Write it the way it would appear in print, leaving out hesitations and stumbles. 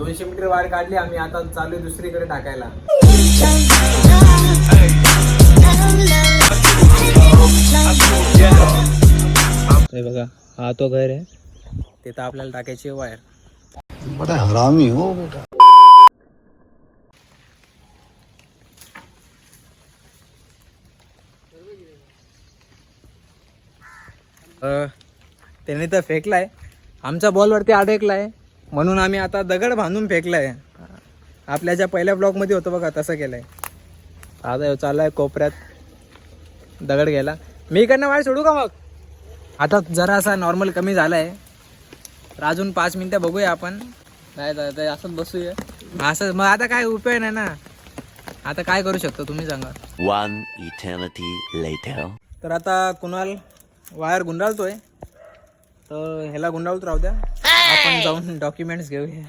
200 metre wire काढली आम्ही, आता चालू आहे दुसरीकडे टाकायला. हे बघा, हा तो घर आहे, तिथं आपल्याला टाकायची वायर. बड़ा हरामी हो बेटा. त्याने तर फेकलाय, आमच्या बॉलवरती अडकलाय, म्हणून आम्ही आता दगड बांधून फेकलाय. आपल्या ज्या पहिल्या ब्लॉकमध्ये होतं बघा तसं केलंय. आता चाललाय कोपऱ्यात दगड घ्यायला. मी इकडनं वायर सोडू का मग? आता जरा असा नॉर्मल कमी झालाय, तर अजून 5 मिनिटं बघूया आपण. नाही असंच बसूया असं, मग आता काय उपाय नाही ना. आता काय करू शकतो तुम्ही सांगा. 1 eternity later. तर आता कुणाल वायर गुंडाळतोय, तर ह्याला गुंडाळत राहू द्या, आपण जाऊन डॉक्युमेंट्स घेऊया.